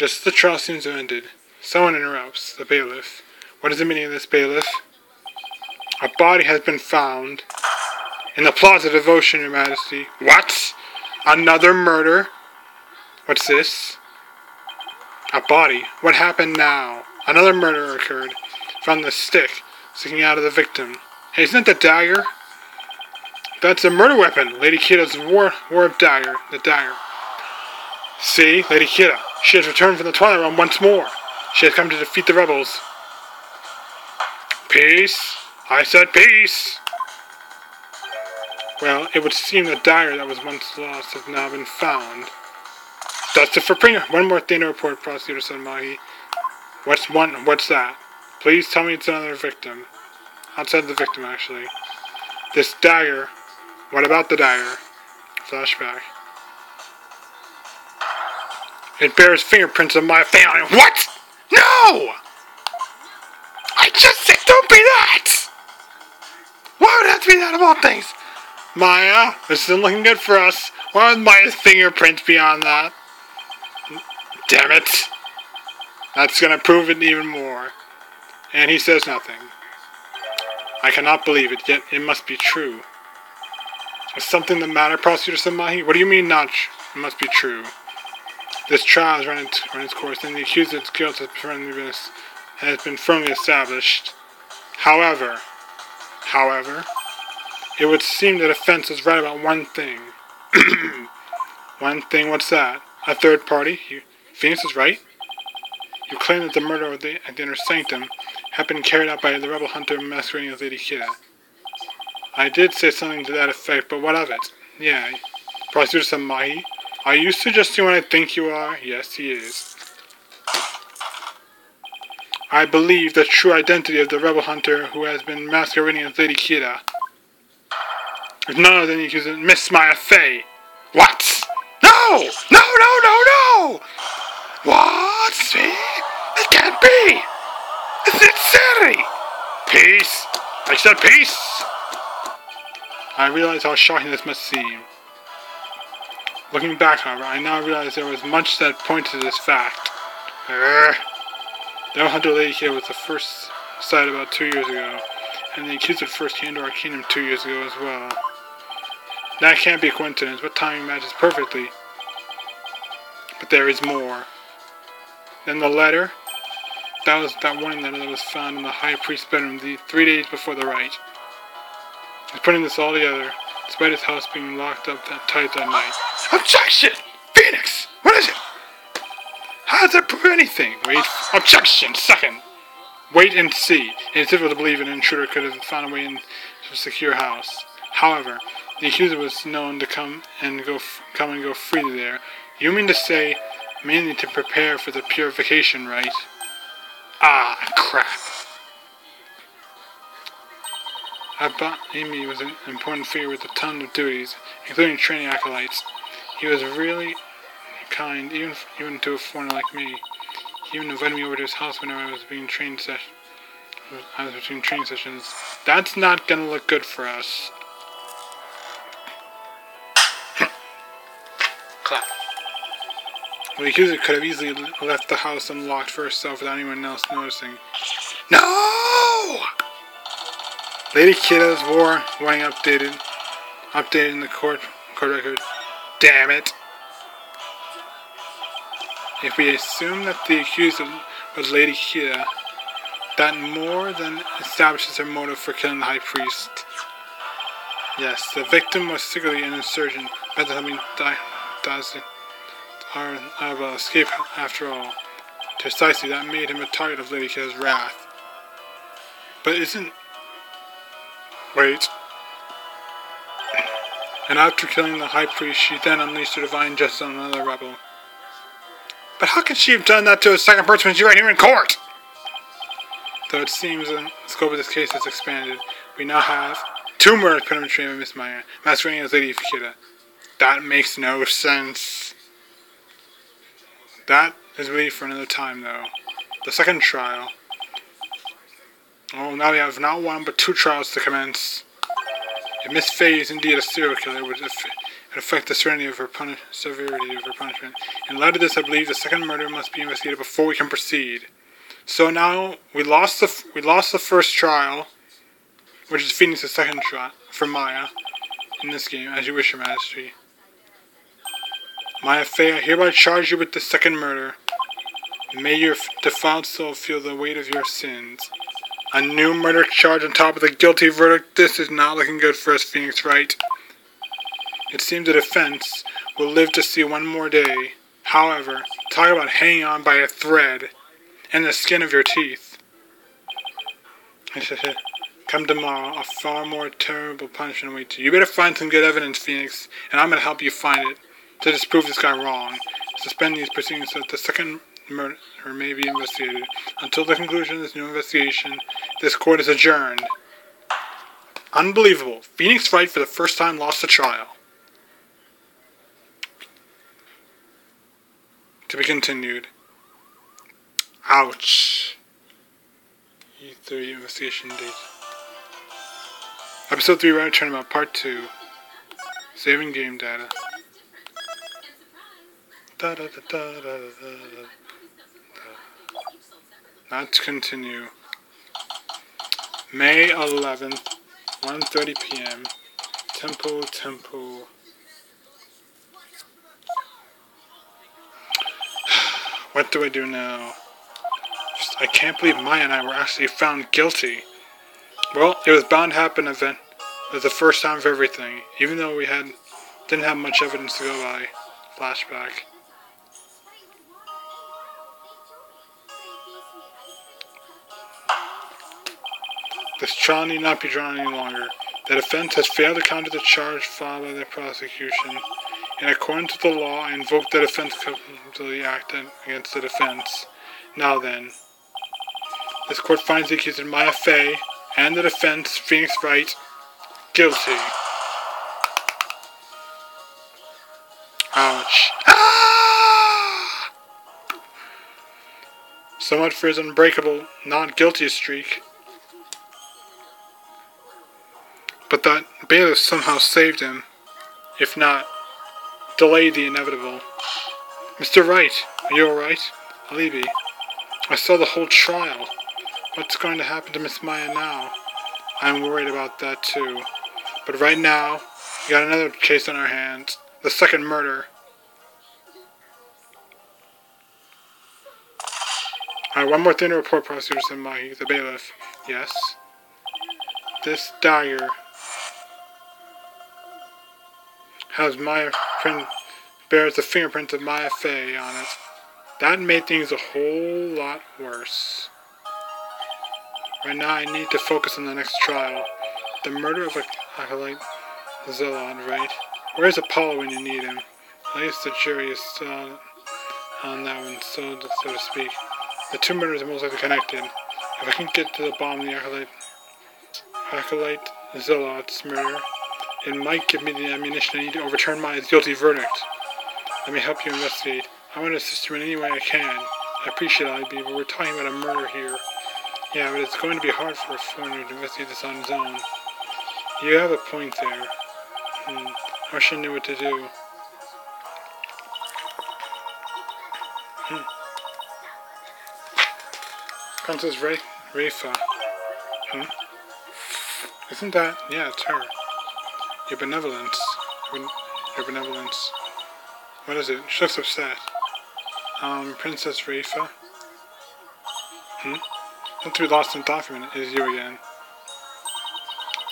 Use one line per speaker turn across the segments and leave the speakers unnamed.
Just as the trial seems to have ended, someone interrupts. The bailiff. What is the meaning of this, bailiff? A body has been found in the Plaza of Devotion, Your Majesty. What? Another murder? What's this? A body. What happened now? Another murder occurred. Found the stick sticking out of the victim. Hey, isn't that the dagger? That's a murder weapon. Lady Kida's war dagger. The dagger. See, Lady Kida. She has returned from the Twilight Realm once more. She has come to defeat the rebels. Peace. I said peace. Well, it would seem the dagger that was once lost has now been found. That's it for Pringer. One more thing to report, Prosecutor Sanmahi. What's that? Please tell me it's another victim. Outside the victim, actually. This dagger. What about the dagger? Flashback. It bears fingerprints of my family. What? No! I just said don't be that! Why would it have to be that of all things? Maya, this isn't looking good for us. Why would Maya's fingerprints be on that? Damn it. That's gonna prove it even more. And he says nothing. I cannot believe it, yet it must be true. Is something the matter, Prosecutor Samahi? What do you mean not it must be true? This trial has run its course, and the accused's guilt has been firmly established. However, it would seem the defense was right about one thing. One thing, what's that? A third party? Phoenix is right? You claim that the murder at the inner sanctum had been carried out by the rebel hunter masquerading as Lady Kida. I did say something to that effect, but what of it? Yeah, Prosecutor Samahi, are you suggesting what I think you are? Yes, he is. I believe the true identity of the rebel hunter who has been masquerading as Lady Kida is none other than the accused Miss Maya Fey. What? No! No! No! No! No! What? See? It can't be! It's insanity! Peace! I said peace! I realize how shocking this must seem. Looking back, however, I now realize there was much that pointed to this fact. The hunter Lady Kida was the first sighted about 2 years ago, and the accused first came to our kingdom 2 years ago as well. That can't be a coincidence, but timing matches perfectly. But there is more. Then the letter. That was that warning letter that was found in the high priest's bedroom 3 days before the rite. He's putting this all together, despite his house being locked up that tight that night. Objection! Phoenix! What is it? How does that prove anything? Wait. Objection! Second. Wait and see. It is difficult to believe an intruder could have found a way into a secure house. However, the accuser was known to come and go freely there. You mean to say, mainly to prepare for the purification, right? Ah, crap. Amy was an important figure with a ton of duties, including training acolytes. He was really kind, even to a foreigner like me. He even invited me over to his house whenever I was between training sessions. That's not gonna look good for us. Clap. The accuser could have easily left the house unlocked for herself without anyone else noticing. No! Lady Kida's warning updated in the court record. Damn it. If we assume that the accused was Lady Kida, that more than establishes her motive for killing the high priest. Yes, the victim was secretly an insurgent, but having escape after all. Precisely, that made him a target of Lady Kida's wrath. But isn't... Wait. And after killing the high priest, she then unleashed her divine justice on another rebel. But how could she have done that to a second person when she's right here in court? Though it seems the scope of this case has expanded, we now have 2 murders perpetrated by Miss Maya, masquerading as Lady Kida. That makes no sense. That is waiting for another time, though. The second trial. Oh, now we have not 1 but 2 trials to commence. If Miss Fey is indeed a serial killer, could affect the severity of her punishment. In light of this, I believe the second murder must be investigated before we can proceed. So now we lost the first trial, which is Phoenix's second shot for Maya in this game. As you wish, Your Majesty. Maya Fey, I hereby charge you with the second murder. May your defiled soul feel the weight of your sins. A new murder charge on top of the guilty verdict. This is not looking good for us, Phoenix Wright. It seems the defense will live to see one more day. However, talk about hanging on by a thread and the skin of your teeth. Come tomorrow, a far more terrible punishment awaits you. You better find some good evidence, Phoenix, and I'm going to help you find it to disprove this guy wrong. Suspend these proceedings so that the second murder may be investigated. Until the conclusion of this new investigation, this court is adjourned. Unbelievable. Phoenix Wright for the first time lost a trial. To be continued. Ouch. E3 investigation date. Episode 3 Wright Tournament Part 2. Saving game data. Not to continue. May 11th, 1:30 p.m. Temple. What do I do now? I can't believe Maya and I were actually found guilty. Well, it was bound to happen event. It was the first time for everything, even though we didn't have much evidence to go by. Flashback. This trial need not be drawn any longer. The defense has failed to counter the charge filed by the prosecution. In accordance with the law, I invoke the defense completely acted against the defense. Now then, this court finds the accused Maya Fey and the defense, Phoenix Wright, guilty. Ouch. Ah! So much for his unbreakable, not guilty streak. But that bailiff somehow saved him. If not, delayed the inevitable. Mr. Wright, are you alright? Alibi, I saw the whole trial. What's going to happen to Miss Maya now? I'm worried about that too. But right now, we got another case on our hands. The second murder. Alright, one more thing to report, Prosecutor Senmai, the bailiff. Yes? This dagger has bears the fingerprint of Maya Fey on it. That made things a whole lot worse. Right now I need to focus on the next trial. The murder of Acolyte Zealot, right? Where's Apollo when you need him? At least the jury is still on that one, so to speak. The two murders are most likely connected. If I can get to the bottom of the Acolyte Zealot's murder, it might give me the ammunition I need to overturn my guilty verdict. Let me help you investigate. I want to assist you in any way I can. I appreciate it, IB, but we're talking about a murder here. Yeah, but it's going to be hard for a foreigner to investigate this on his own. You have a point there. I wish I knew what to do. Princess Rafa. Isn't that? Yeah, it's her. Your benevolence. Your benevolence. What is it? She looks upset. Princess Rafa. Not to be lost in thought for a minute. It is you again.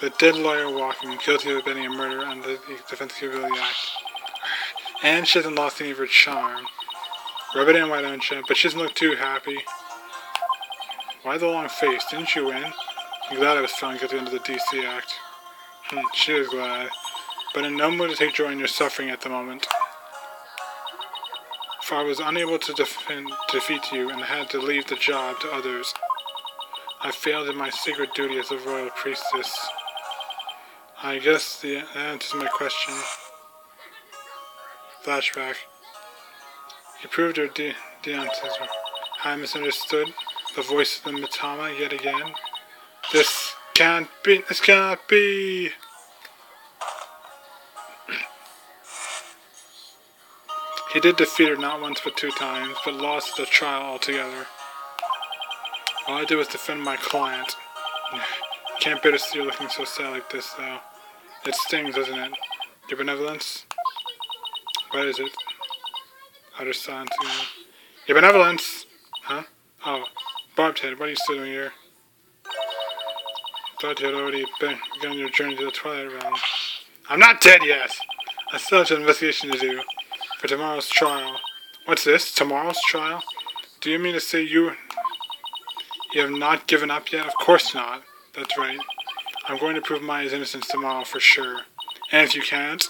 The dead lawyer walking, guilty of abetting a murder under the Defense Capability Act. And she hasn't lost any of her charm. Rub it in, why don't you? But she doesn't look too happy. Why the long face? Didn't you win? I'm glad I was found guilty under the DC Act. She is glad. But in no mood to take joy in your suffering at the moment. For I was unable to defeat you and had to leave the job to others. I failed in my sacred duty as a royal priestess. I guess that answers my question. Flashback. You proved your deontism. I misunderstood the voice of the Mitama yet again. This can't be. This cannot be. He did defeat her not once but 2 times, but lost the trial altogether. All I did was defend my client. Can't bear to see you looking so sad like this, though. It stings, doesn't it? Your benevolence? What is it? Utter silence again. Your benevolence! Huh? Oh. Barbed Head, what are you still doing here? Thought you had already begun your journey to the Twilight Realm. I'm not dead yet! I still have an investigation to do for tomorrow's trial. What's this? Tomorrow's trial? Do you mean to say you have not given up yet? Of course not. That's right. I'm going to prove Maya's innocence tomorrow for sure. And if you can't?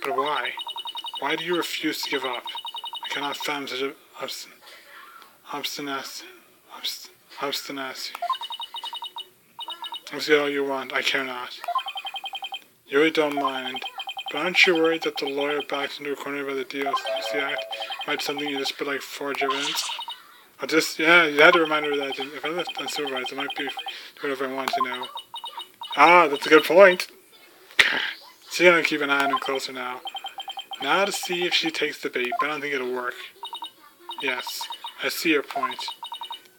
But why? Why do you refuse to give up? I cannot fathom such a obstinacy. Say all you want. I care not. You really don't mind. But aren't you worried that the lawyer backed into a corner by the DOC Act might something you just put like forge evidence? Yeah, you had to remind her that if I left unsupervised, I might be doing whatever I want to know. Ah, that's a good point. She's gonna keep an eye on him closer now. Now to see if she takes the bait, but I don't think it'll work. Yes, I see your point.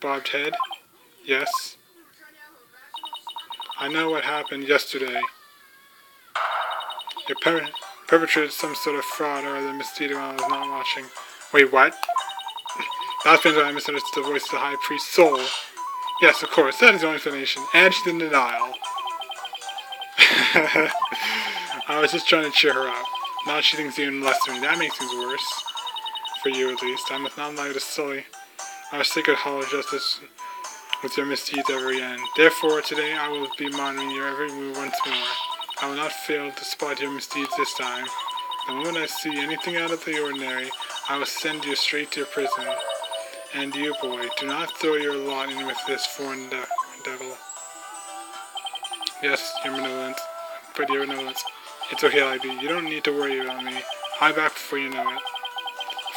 Bobbed head? Yes. I know what happened yesterday. You perpetrated some sort of fraud or other misdeed while I was not watching. Wait, what? That's when I misunderstood the voice of the High Priest's soul. Yes, of course, that is the only explanation. And she's in denial. I was just trying to cheer her up. Now she thinks even less of me. That makes things worse. For you, at least. I must not allow you to sully our sacred hall of justice with your misdeeds ever again. Therefore, today I will be monitoring your every move once more. I will not fail to spot your misdeeds this time. The moment I see anything out of the ordinary, I will send you straight to your prison. And you, boy, do not throw your lot in with this foreign devil. Yes, your benevolence. But your benevolence. It's okay, Libby. You don't need to worry about me. I'll be back before you know it.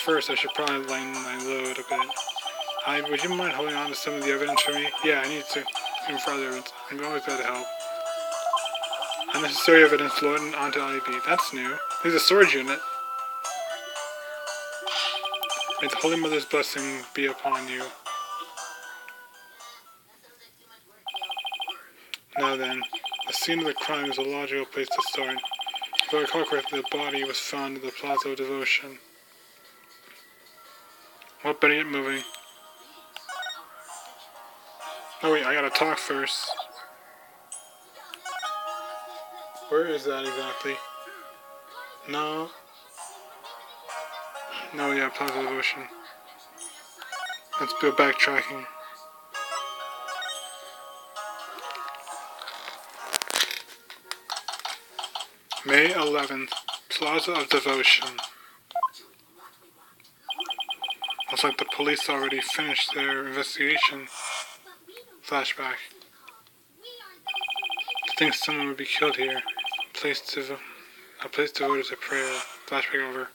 First, I should probably lighten my load a bit. Would you mind holding on to some of the evidence for me? Yeah, I need to even further evidence. I'm always glad to help. Unnecessary evidence loaded onto IB. That's new. There's a storage unit. May the Holy Mother's blessing be upon you. Now then, the scene of the crime is a logical place to start. If I recall correctly, the body was found in the Plaza of Devotion. Well, better get moving. Oh wait, I gotta talk first. Where is that exactly? No, yeah, Plaza of Devotion. Let's go backtracking. May 11th, Plaza of Devotion. Looks like the police already finished their investigation. Flashback. To think someone would be killed here. A place devoted to prayer. Flashback over.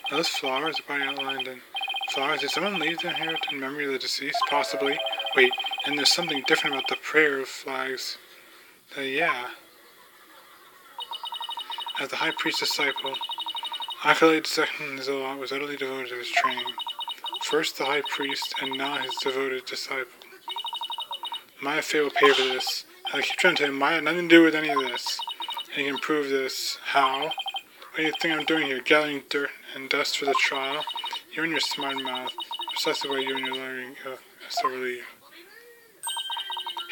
Are those flowers are probably outlined in flowers? Did someone leave them here in memory of the deceased? Possibly. Wait, and there's something different about the prayer flags. Yeah. As the High Priest's disciple, Accolade II Zealot was utterly devoted to his training. First the High Priest, and now his devoted disciple. Maya Fey will pay for this. I keep trying to tell him, Maya had nothing to do with any of this. And he can prove this. How? What do you think I'm doing here? Gathering dirt and dust for the trial? You and your smart mouth. Precisely why you and your lawyer are so relieved.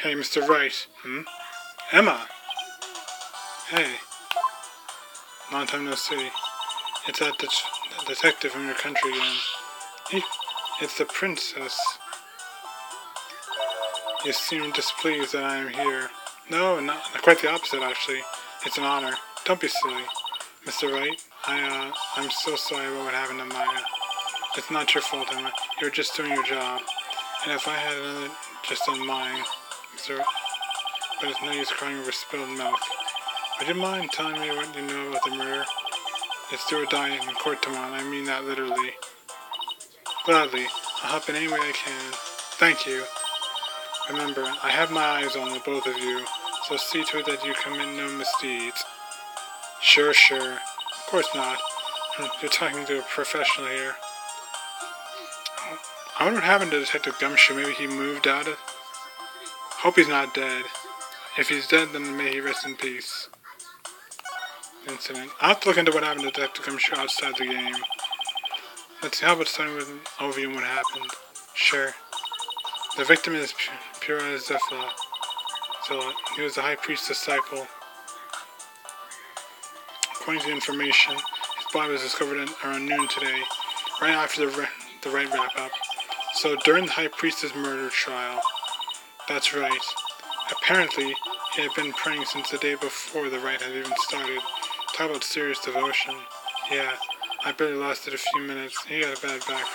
Hey, Mr. Wright. Emma! Hey. Long time no see. It's that detective from your country again. It's the princess. You seem displeased that I am here. No, not quite the opposite, actually. It's an honor. Don't be silly. Mr. Wright, I'm so sorry about what happened to Maya. It's not your fault, Emma. You were just doing your job. And if I had another just on mine, Mr. Wright, but it's no use crying over spilled milk. Would you mind telling me what you know about the murder? It's do or die in court tomorrow, and I mean that literally. Gladly. I'll help in any way I can. Thank you. Remember, I have my eyes on the both of you, so see to it that you commit no misdeeds. Sure. Of course not. You're talking to a professional here. I wonder what happened to Detective Gumshoe. Maybe he moved out of... Hope he's not dead. If he's dead, then may he rest in peace. Incident. I'll have to look into what happened to Detective Gumshoe outside the game. Let's see, how about starting with an overview of what happened? Sure. The victim is Pura Zephyla. He was the High Priest's disciple. According to the information, his body was discovered around noon today, right after the Wright wrap-up. So during the High Priest's murder trial. That's right. Apparently, he had been praying since the day before the Wright had even started. Talk about serious devotion. Yeah, I barely lasted a few minutes. He got a bad back.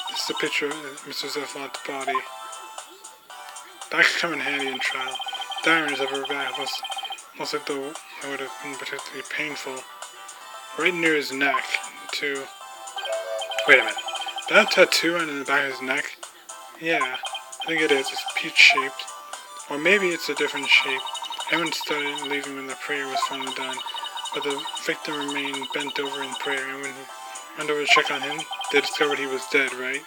This is a picture of Mr. Zephyr's body. That could come in handy in trial. The ironies of her back was almost like though it would have been particularly painful. Right near his neck, too. Wait a minute. That tattoo on the back of his neck? Yeah, I think it is. It's peach-shaped. Or maybe it's a different shape. Everyone started leaving when the prayer was finally done, but the victim remained bent over in prayer, and when he went over to check on him, they discovered he was dead, right?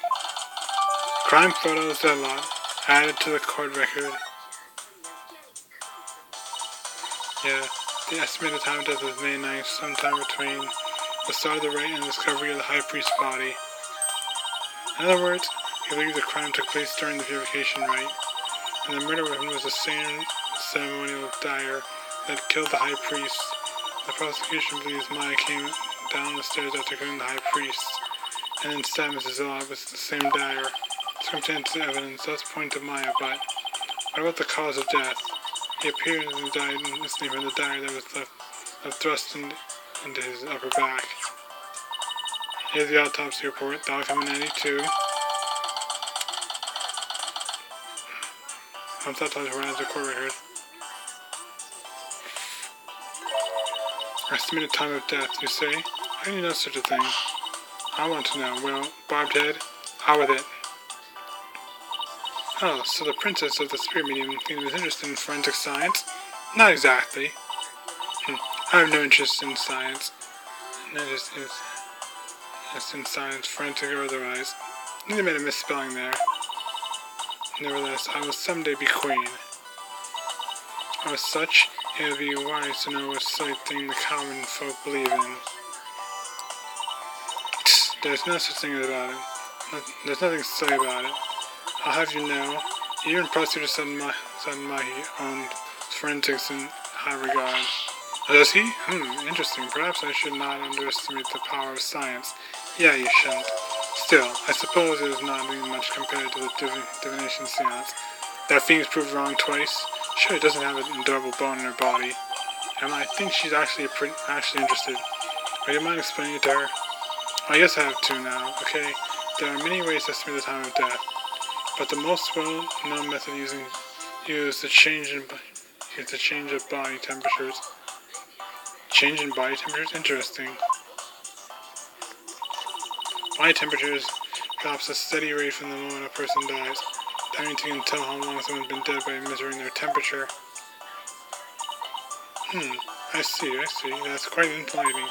Crime photos, that lot, added to the court record. Yeah, the estimated time of death was May 9th, sometime between the start of the Wright and the discovery of the High Priest's body. In other words, he believed the crime took place during the purification rite, and the murder weapon was the same ceremonial dyer that killed the High Priest. The prosecution believes Maya came down the stairs after killing the High Priest, and then stabbed Mrs. Zilla with the same dyer. Circumstantial evidence does point to Maya, but what about the cause of death? He appeared and died instantly from the dyer that was left thrust into his upper back. Here's the autopsy report. That'll come in 92. Autopsy report has the court record. Estimated time of death, you say? How do you know such a thing? I want to know. Well, barbed head, out with it. Oh, so the princess of the spirit medium thing was interested in forensic science? Not exactly. I have no interest in science. No interest in science, forensic or otherwise. I think they made a misspelling there. Nevertheless, I will someday be queen. As such, it would be wise to know what silly thing the common folk believe in. There's no such thing about it. There's nothing silly about it. I'll have you know, even prosecutor Mahi owned forensics in high regard. Does he? Interesting. Perhaps I should not underestimate the power of science. Yeah, you shouldn't. Still, I suppose it is not doing much compared to the divination seance. That Phoenix proved wrong twice. Sure, it doesn't have an endurable bone in her body. And I think she's actually interested. Would you mind explaining it to her? I guess I have to now, okay? There are many ways to estimate the time of death, but the most well-known method used to change of body temperatures. Change in body temperatures? Interesting. Body temperatures drops a steady rate from the moment a person dies. That means you can tell how long someone's been dead by measuring their temperature. I see. That's quite enlightening.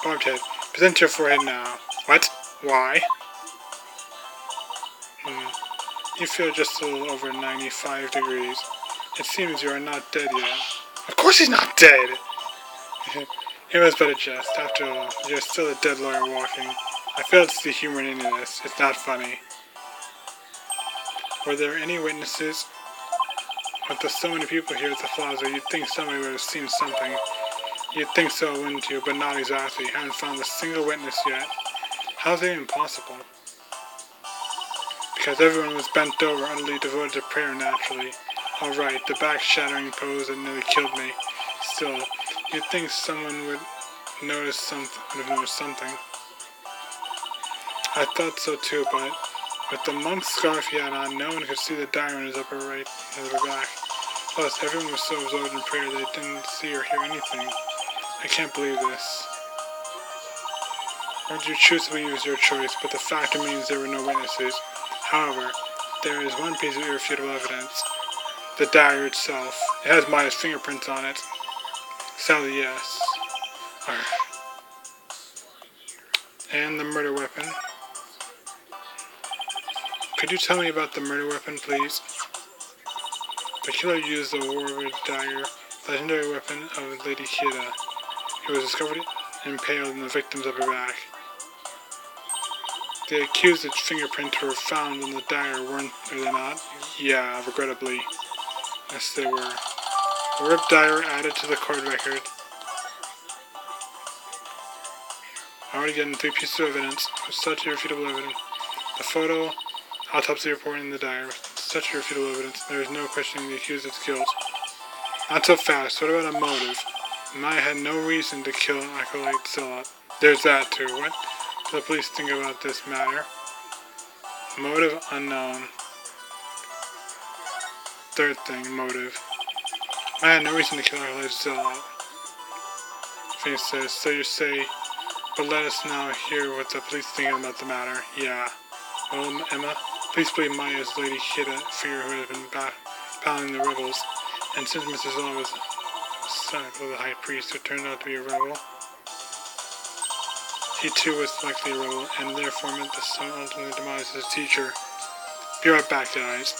Barbed head. Present your forehead now. What? Why? You feel just a little over 95 degrees. It seems you are not dead yet. Of course he's not dead! It was but a jest. After all, you're still a dead lawyer walking. I failed to see humor in any of this. It's not funny. Were there any witnesses? With so many people here at the plaza, you'd think somebody would have seen something. You'd think so, wouldn't you? But not exactly. Haven't found a single witness yet. How's that even possible? Because everyone was bent over, utterly devoted to prayer naturally. Alright, the back-shattering pose that nearly killed me. Still, you'd think someone would have noticed something. I thought so too, but with the monk's scarf he had on, no one could see the dye on his upper back. Plus, everyone was so absorbed in prayer they didn't see or hear anything. I can't believe this. What you choose to believe is your choice, but the fact remains there were no witnesses. However, there is one piece of irrefutable evidence. The dagger itself. It has Maya's fingerprints on it. Sadly, yes. And the murder weapon. Could you tell me about the murder weapon, please? The killer used the Warwood dagger, legendary weapon of Lady Kida. It was discovered impaled in the victim's upper back. The accused's fingerprints were found on the dagger, weren't they not? Yeah, regrettably. Yes, they were. A ripped dagger added to the court record. Already getting 3 pieces of evidence with such irrefutable evidence. The photo, autopsy report, and the dagger. Such irrefutable evidence. There is no questioning the accused's guilt. Not so fast. What about a motive? Maya had no reason to kill Acolyte Zealot. There's that too. What do the police think about this matter? Motive unknown. Third thing, motive. Maya had no reason to kill Acolyte Zealot. Phoenix says, so you say, but let us now hear what the police think about the matter. Yeah. Well, Emma, please believe Maya is Lady Kida, figure who has been battling the rebels. And since Mrs. Law was son of the high priest who turned out to be a rebel, he too was likely a rebel, and therefore meant the son ultimately demise his teacher. Be right back, guys.